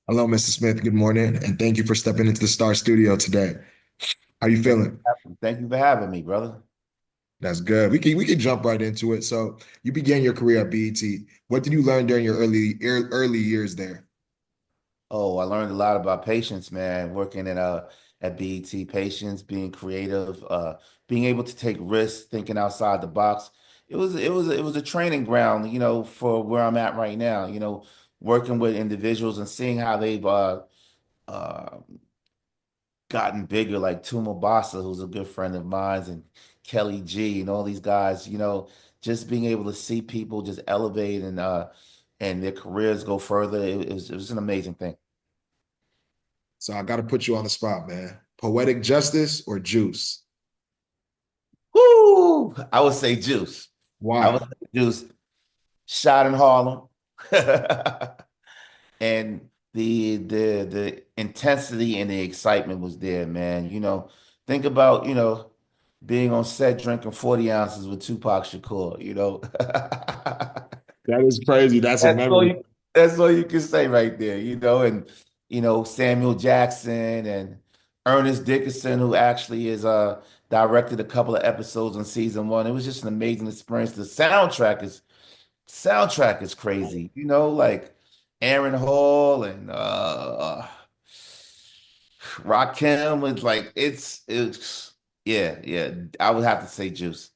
Hello, Mr. Smith. Good morning, and thank you for stepping into the Star Studio today. How you Thank feeling? thank you for having me, brother. That's good. We can jump right into it. So, you began your career at BET. What did you learn during your early years there? Oh, I learned a lot about patience, man, working at BET, patience, being creative, being able to take risks, thinking outside the box. It was a training ground, for where I'm at right now, working with individuals and seeing how they've uh gotten bigger, like Tuma Basa, who's a good friend of mine, and Kelly G and all these guys, just being able to see people just elevate and their careers go further. It was an amazing thing. So, I got to put you on the spot, man. Poetic justice or juice? Woo! I would say Juice. I would Why? say Juice. Shot in Harlem. And the intensity and the excitement was there, man. Think about, being on set drinking 40 ounces with Tupac Shakur. That is crazy. That's a That's all memory. that's all you can say right there, and Samuel Jackson and Ernest Dickerson, who actually is directed a couple of episodes on season one. It was just an amazing experience. The soundtrack is crazy, like Aaron Hall and Rakim was like it's yeah, yeah. I would have to say Juice.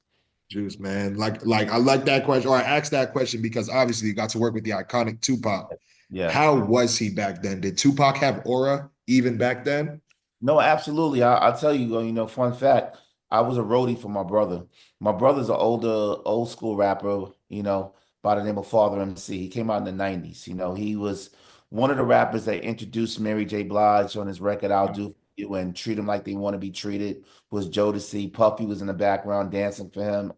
Juice, man. Like I like that question, or I asked that question because obviously you got to work with the iconic Tupac. Yeah. How was he back then? Did Tupac have aura even back then? No, absolutely. I'll tell you, fun fact, I was a roadie for my brother. My brother's an old school rapper, by the name of Father MC. He came out in the 90s. He was one of the rappers that introduced Mary J. Blige on his record, I'll Do For You, and Treat Them Like They Want to Be Treated, was Jodeci. Puffy was in the background dancing for him.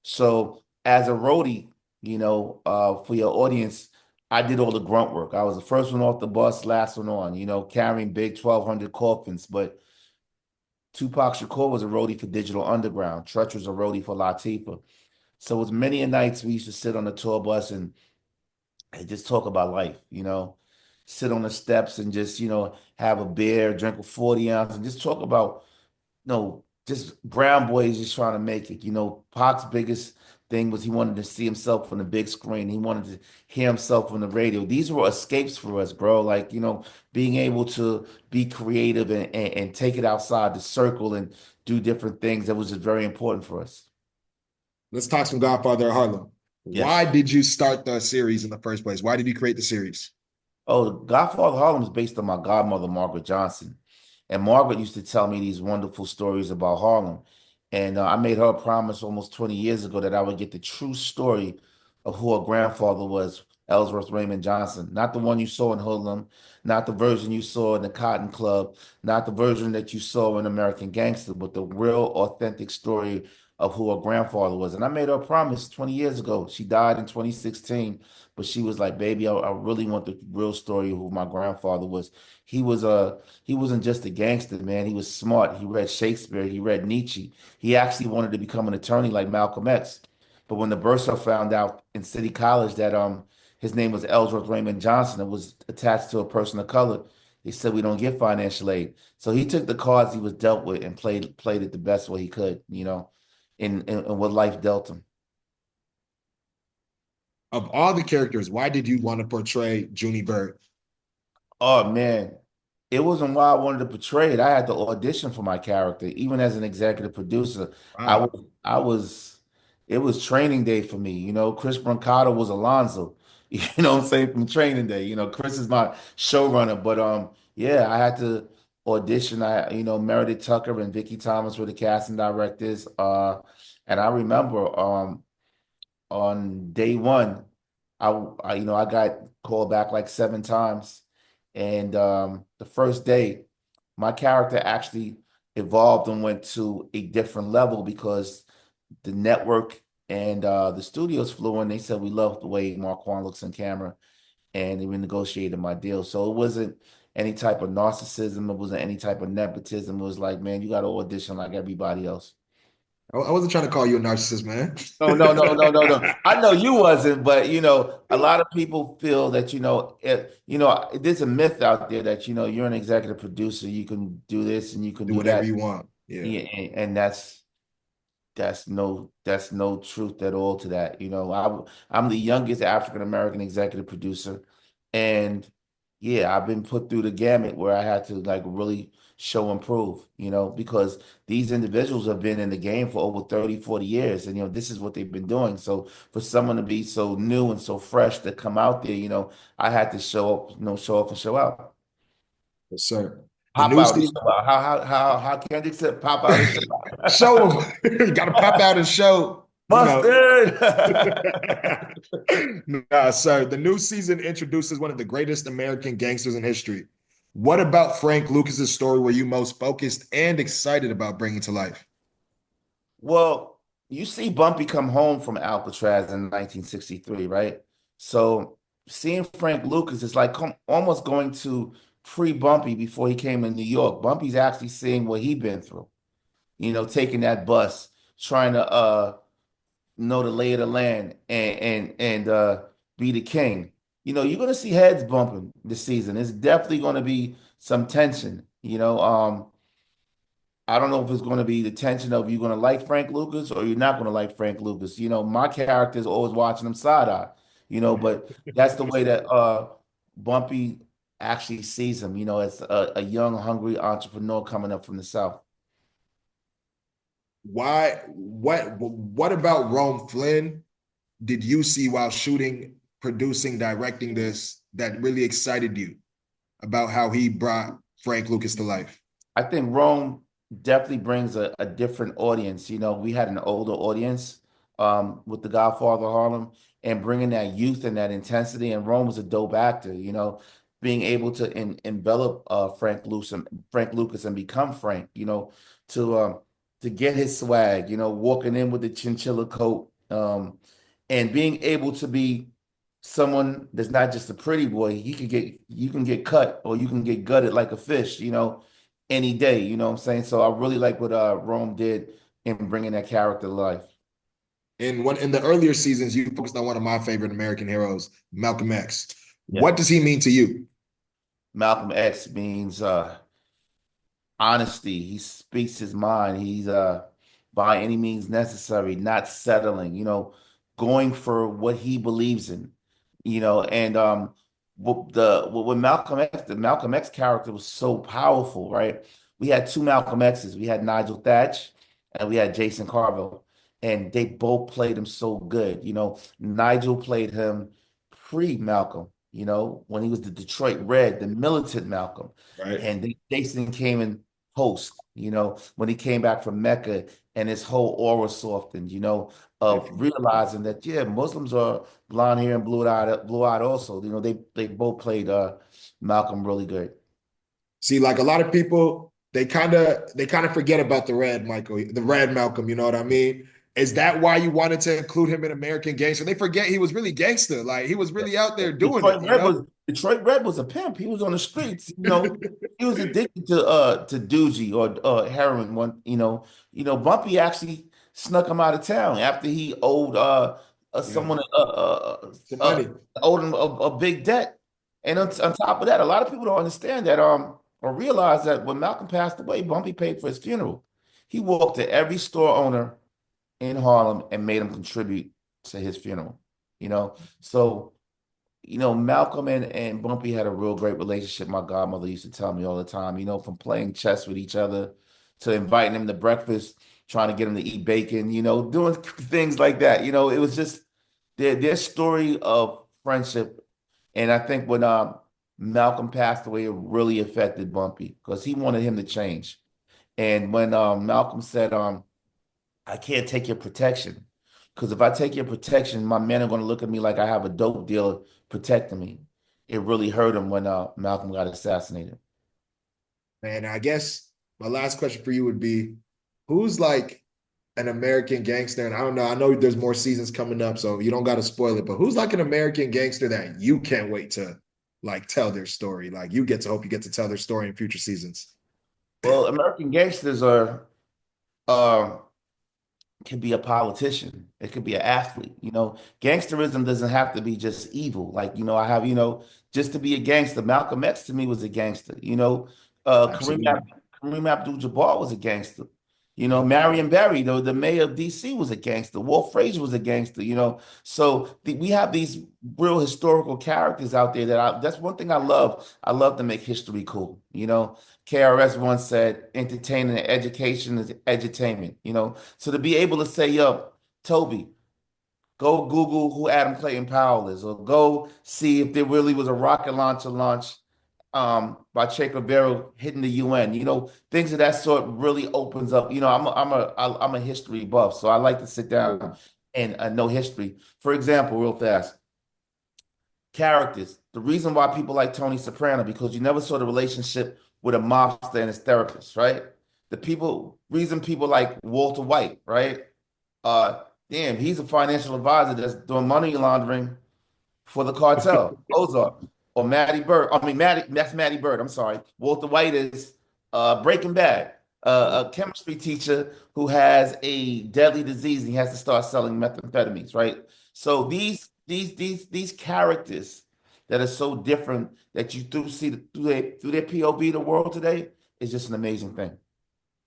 So as a roadie, for your audience, I did all the grunt work. I was the first one off the bus, last one on, carrying big 1,200 coffins. But Tupac Shakur was a roadie for Digital Underground. Trutch was a roadie for Latifah. So it was many a nights we used to sit on the tour bus and just talk about life, sit on the steps and just, have a beer, drink a 40 ounce, and just talk about just brown boys just trying to make it. Pac's biggest thing was he wanted to see himself on the big screen. He wanted to hear himself on the radio. These were escapes for us, bro. Like, being able to be creative and take it outside the circle and do different things that was just very important for us. Let's talk some Godfather of Harlem. Why Yes. did you start the series in the first place? Why did you create the series? Oh, Godfather of Harlem is based on my godmother, Margaret Johnson. And Margaret used to tell me these wonderful stories about Harlem. And I made her a promise almost 20 years ago that I would get the true story of who her grandfather was, Ellsworth Raymond Johnson. Not the one you saw in Hoodlum, not the version you saw in the Cotton Club, not the version that you saw in American Gangster, but the real, authentic story of who her grandfather was. And I made her a promise 20 years ago. She died in 2016. But she was like, baby, I really want the real story of who my grandfather was. He wasn't just a gangster, man. He was smart. He read Shakespeare, he read Nietzsche. He actually wanted to become an attorney like Malcolm X. But when the bursar found out in City College that his name was Ellsworth Raymond Johnson and was attached to a person of color, they said we don't get financial aid. So he took the cards he was dealt with and played it the best way he could, in what life dealt him. Of all the characters, why did you want to portray Junie Bird? Oh man, it wasn't why I wanted to portray it. I had to audition for my character, even as an executive producer. Wow. It was training day for me. Chris Brancato was Alonzo. You know what I'm saying? From training day. Chris is my showrunner, but yeah, I had to audition. Meredith Tucker and Vicky Thomas were the casting directors. And I remember on day one, I got called back like seven times. And the first day, my character actually evolved and went to a different level because the network and the studios flew in. They said we love the way Markuann looks in camera, and they renegotiated my deal. So it wasn't any type of narcissism. It wasn't any type of nepotism. It was like, man, you got to audition like everybody else. I wasn't trying to call you a narcissist, man. No, no, no, no, no, no. I know you wasn't, but a lot of people feel that, there's a myth out there that, you're an executive producer, you can do this and you can Do do whatever that. you want. Yeah. Yeah, and that's no truth at all to that. I'm the youngest African American executive producer, and yeah, I've been put through the gamut where I had to like really show and prove, because these individuals have been in the game for over 30, 40 years, and this is what they've been doing. So for someone to be so new and so fresh to come out there, I had to show up, show up and show out. Yes, sir. The Pop new out and season, show out. How Kendrick said pop out and show show out. them. You got to pop out and show, you know. Mustard. Nah, sir. The new season introduces one of the greatest American gangsters in history. What about Frank Lucas's story were you most focused and excited about bringing to life? Well, you see Bumpy come home from Alcatraz in 1963, right? So seeing Frank Lucas is like almost going to pre-Bumpy before he came to New York. Bumpy's actually seeing what he been through, taking that bus, trying to know the lay of the land and be the king. You're gonna see heads bumping this season. It's definitely gonna be some tension, I don't know if it's going to be the tension of you're going to like Frank Lucas or you're not going to like Frank Lucas. My character is always watching him side eye, but that's the way that Bumpy actually sees him, as a young, hungry entrepreneur coming up from the South. Why? What about Rome Flynn did you see while shooting, producing, directing this that really excited you about how he brought Frank Lucas to life? I think Rome definitely brings a different audience. We had an older audience with the Godfather of Harlem and bringing that youth and that intensity. And Rome was a dope actor. Being able to envelop Frank Lucas and become Frank. To to get his swag. Walking in with the chinchilla coat, and being able to be someone that's not just a pretty boy. You can get cut or you can get gutted like a fish. Any day, what I'm saying? So I really like what Rome did in bringing that character to life. In the earlier seasons, you focused on one of my favorite American heroes, Malcolm X. Yeah. What does he mean to you? Malcolm X means honesty. He speaks his mind. He's by any means necessary, not settling, going for what he believes in, and with Malcolm X, the Malcolm X character was so powerful, right? We had two Malcolm X's. We had Nigel Thatch and we had Jason Carville, and they both played him so good. Nigel played him pre-Malcolm, when he was the Detroit Red, the militant Malcolm. Right. And Jason came in post, when he came back from Mecca and his whole aura softened, of Different. realizing that, yeah, Muslims are blonde hair and blue eyed also. They both played Malcolm really good. See, like a lot of people, they kind of forget about the red Malcolm, you know what I mean? Is that why you wanted to include him in American Gangster? They forget he was really gangster. Like he was Yeah. really out there doing it, you know? Detroit Red was a pimp. He was on the streets, He was addicted to Doogie or heroin. Bumpy actually snuck him out of town after he owed Yeah. someone Some money. owed him a big debt. And on top of that, a lot of people don't understand that or realize that when Malcolm passed away, Bumpy paid for his funeral. He walked to every store owner in Harlem and made him contribute to his funeral. So Malcolm and Bumpy had a real great relationship. My godmother used to tell me all the time, from playing chess with each other to inviting him to breakfast, trying to get him to eat bacon, doing things like that. It was just their story of friendship. And I think when Malcolm passed away, it really affected Bumpy because he wanted him to change. And when Malcolm said, I can't take your protection. Because if I take your protection, my men are going to look at me like I have a dope dealer protecting me. It really hurt him when Malcolm got assassinated. And I guess my last question for you would be, who's like an American gangster? And I don't know, I know there's more seasons coming up, so you don't got to spoil it, but who's like an American gangster that you can't wait to like tell their story? Like you get to tell their story in future seasons. Well, American gangsters are uh, could be a politician. It could be an athlete. Gangsterism doesn't have to be just evil. Like, I have, just to be a gangster. Malcolm X to me was a gangster. Kareem, Absolutely. Kareem Abdul-Jabbar was a gangster. Marion Barry, though, the mayor of DC was a gangster. Walt Frazier was a gangster. So we have these real historical characters out there that's one thing I love. I love to make history cool. KRS once said, entertainment and education is edutainment. So to be able to say, yo, Toby, go Google who Adam Clayton Powell is, or go see if there really was a rocket launcher launch by Che Guevara hitting the UN. Things of that sort really opens up. I'm a history buff, so I like to sit down and know history. For example, real fast, characters. The reason why people like Tony Soprano, because you never saw the relationship with a mobster and his therapist, right? Reason people like Walter White, right? Damn, he's a financial advisor that's doing money laundering for the cartel. Ozark. Or Matty Bird. I mean, that's Matty Bird. I'm sorry. Walter White is Breaking Bad, a chemistry teacher who has a deadly disease and he has to start selling methamphetamines, right? So these characters that are so different that you do see through their POV the world today is just an amazing thing.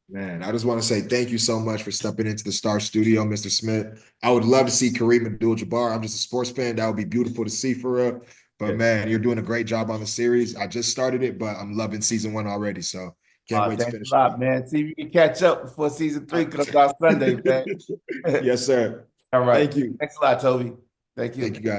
Man, I just want to say thank you so much for stepping into the Star Studio, Mr. Smith. I would love to see Kareem Abdul-Jabbar. I'm just a sports fan. That would be beautiful to see for real. But Yeah. man, you're doing a great job on the series. I just started it, but I'm loving season one already. So can't wait to Thanks finish a it lot, out. man. See if you can catch up before season three comes out Sunday, man. Yes, sir. All right. Thank you. Thanks a lot, Toby. Thank Thank you. you, guys.